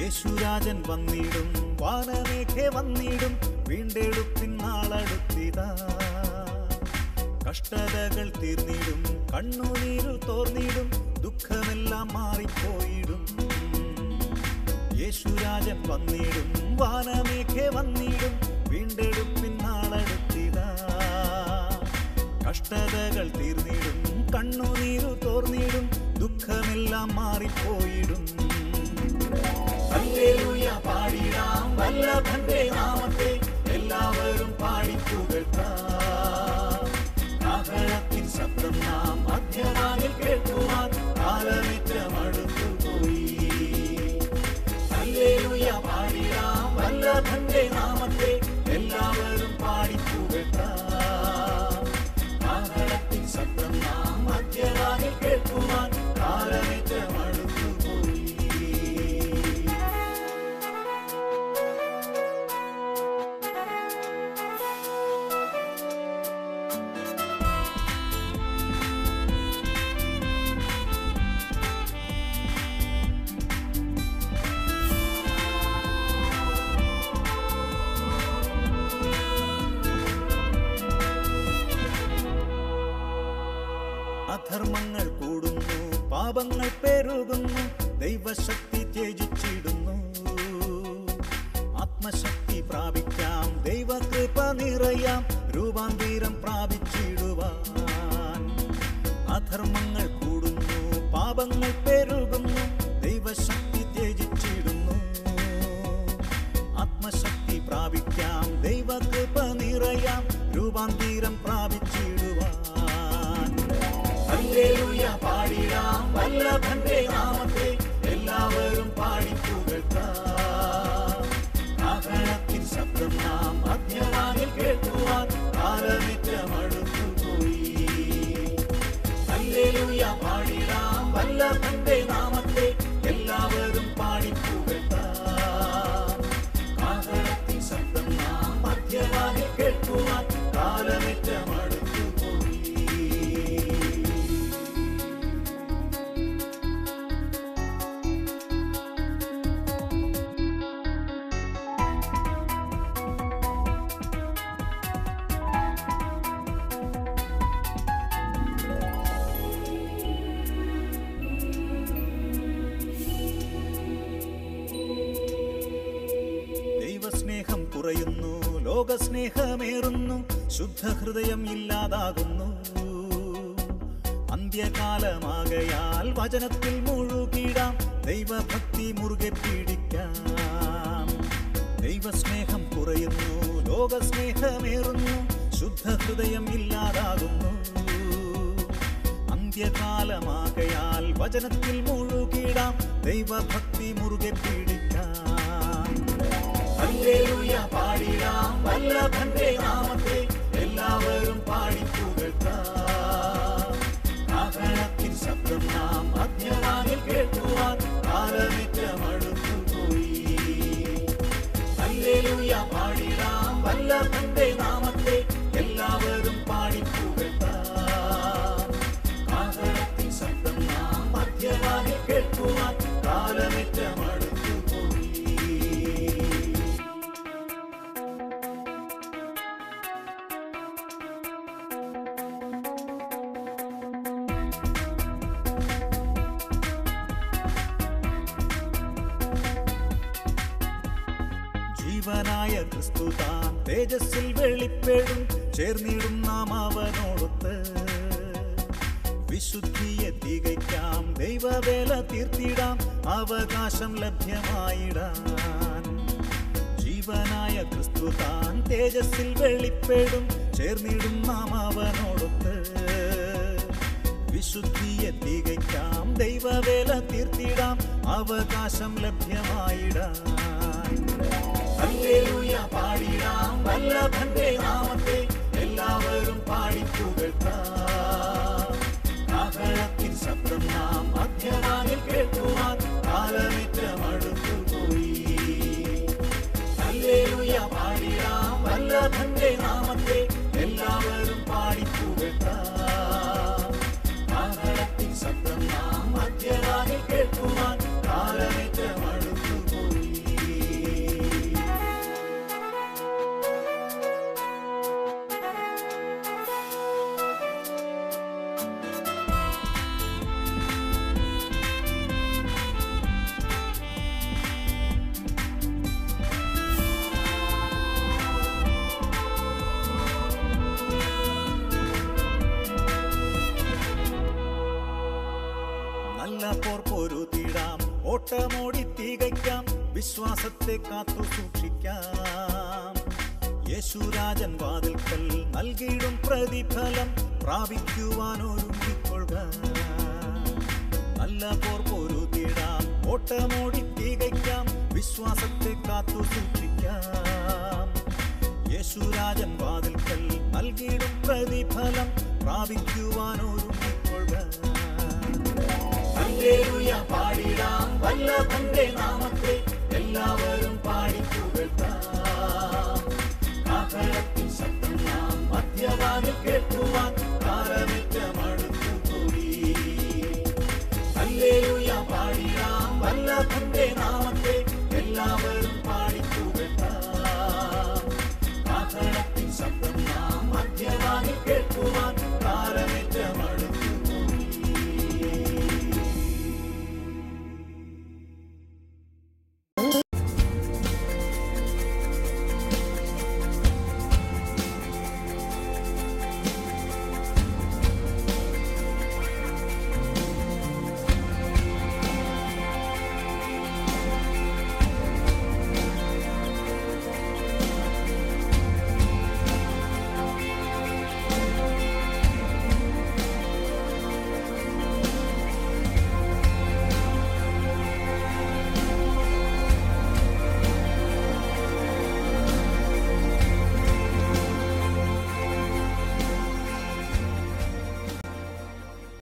യേശുരാജൻ വന്നിടും, വാനമേഘെ വന്നിടും, വീണ്ടെടുപ്പിൻ നാളടുത്തിതാ. കഷ്ടതകൾ തീർന്നിടും, കണ്ണുനീരു തോർന്നിടും, ദുഃഖമെല്ലാം മാറിപ്പോയിടും. യേശുരാജൻ വന്നിടും, വാനമേഘെ വന്നിടും, വീണ്ടെടുപ്പിൻ നാളടുത്തിതാ. കഷ്ടതകൾ തീർന്നിടും, കണ്ണുനീരു തോർന്നിടും, ദുഃഖമെല്ലാം മാറിപ്പോയിടും. ഹല്ലേലൂയ പാടിടാം വല്ലഭന്റെ നാമത്തെ, എല്ലാവരും പാടിപ്പുകഴ്ത്താം. കാഹളത്തിൻ ശബ്ദം നാം മധ്യനാളിൽ കേൾക്കുവാൻ കാലമേറ്റം അടുത്തുപോയി. ഹല്ലേലൂയ പാടിടാം വല്ലഭന്റെ നാമത്തെ, എല്ലാവരും പാടിപ്പുകഴ്ത്താം. കാഹളത്തിൻ ശബ്ദം നാം മധ്യനാളിൽ കേൾക്കുവാൻ കാലമേറ്റം അടുത്തുപോയി. അധർമ്മങ്ങൾ കൂടുന്നു, പാപങ്ങൾ പെരുകുന്നു, ദൈവശക്തി ത്യജിച്ചിടുന്നു. ആത്മശക്തി പ്രാപിക്കാം, ദൈവകൃപ നിറയാം, രൂപാന്തരം പ്രാപിച്ചിടുവാൻ. അധർമ്മങ്ങൾ കൂടുന്നു, പാപങ്ങൾ പെരുകുന്നു, ദൈവശക്തി ത്യജിച്ചിടുന്നു. ആത്മശക്തി പ്രാപിക്കാം, ദൈവകൃപ നിറയാം, രൂപാന്തരം പ്രാപിച്ചിടുവാൻ. ഹല്ലേലൂയ പാടിടാം വല്ലഭന്റെ നാമത്തെ, എല്ലാവരും പാടിപ്പുകഴ്ത്താം. കാഹളത്തിൻ ശബ്ദം നാം മധ്യനാളിൽ കേൾക്കുവാൻ കാലമേറ്റം അടുത്തുപോയി. ഹല്ലേലൂയ പാടിടാം വല്ലഭന്റെ നാമത്തെ, എല്ലാവരും പാടിപ്പുകഴ്ത്താം. കാഹളത്തിൻ ശബ്ദം നാം മധ്യനാളിൽ കേൾക്കുവാൻ കാലമേറ്റം അടുത്തുപോയി. ദൈവസ്നേഹം കുറയുന്നു, ലോകസ്നേഹമേറുന്നു, ശുദ്ധഹൃദയം ഇല്ലാതാകുന്നു. അന്ത്യകാലമാകയാൽ വചനത്തിൽ മുഴുകിടാം, ദൈവഭക്തി മുറുകെ പിടിക്കാം. ദൈവസ്നേഹം കുറയുന്നു, ലോകസ്നേഹമേറുന്നു, ശുദ്ധഹൃദയം ഇല്ലാതാകുന്നു. അന്ത്യകാലമാകയാൽ വചനത്തിൽ മുഴുകിടാം, ദൈവഭക്തി മുറുകെ പിടിക്കാം. ഹല്ലേലൂയ പാടിടാം വല്ലഭന്റെ നാമത്തെ, എല്ലാവരും പാടിപ്പുകഴ്ത്താം. കാഹളത്തിൻ ശബ്ദം നാം മധ്യനാളിൽ കേൾക്കുവാൻ കാലമേറ്റം അടുത്തുപോയി. ഹല്ലേലൂയ പാടിടാം വല്ലഭന്റെ നാമത്തെ, എല്ലാവരും പാടിപ്പുകഴ്ത്താം. കാഹളത്തിൻ ശബ്ദം നാം മധ്യനാളിൽ കേൾക്കുവാൻ കാലമേറ്റം അടുത്തുപോയി. ജീവനായ ക്രിസ്തു താൻ തേജസ്സിൽ വെളിപ്പെടും, ചേർന്നിടും നാം അവനോടൊത്ത്. വിശുദ്ധിയെ തികയ്ക്കാം, ദൈവവേല തീർത്തിടാം, അവകാശം ലഭ്യമായിടാൻ. ജീവനായ ക്രിസ്തു താൻ തേജസ്സിൽ വെളിപ്പെടും, ചേർന്നിടും നാം അവനോടൊത്ത്. വിശുദ്ധിയെ തികയ്ക്കാം, ദൈവവേല തീർത്തിടാം, അവകാശം ലഭ്യമായിടാൻ. ഹല്ലേലൂയ പാടിടാം വല്ലഭന്റെ നാമത്തെ, എല്ലാവരും പാടിപ്പുകഴ്ത്താം. കാഹളത്തിൻ ശബ്ദം നാം മധ്യനാളിൽ കേൾക്കുവാൻ കാലമേറ്റം അടുത്തുപോയി. ഹല്ലേലൂയ പാടിടാം വല്ലഭന്റെ നാമത്തെ, എല്ലാവരും പാടിപ്പുകഴ്ത്താം. കാഹളത്തിൻ ശബ്ദം നാം മധ്യനാളിൽ കേൾക്കുവാൻ കാലമേറ്റം അടുത്തുപോയി. പോർ പൊരുതിടാം, ഓട്ടമോടി തികയ്ക്കാം, വിശ്വാസത്തെ കാത്തു സൂക്ഷിക്കാം. യേശുരാജൻ വാതിൽക്കൽ നൽകിയിടും പ്രതിഫലം പ്രാപിക്കുവാൻ ഒരുങ്ങിക്കൊള്ളുക. നല്ല പോർ പൊരുതിടാം, ഓട്ടമോടി തികയ്ക്കാം, വിശ്വാസത്തെ കാത്തു സൂക്ഷിക്കാം. യേശുരാജൻ വാതിൽക്കൽ നൽകിയിടും പ്രതിഫലം പ്രാപിക്കുവാൻ ഒരുങ്ങിക്കൊള്ളുക. ഹല്ലേലൂയ പാടി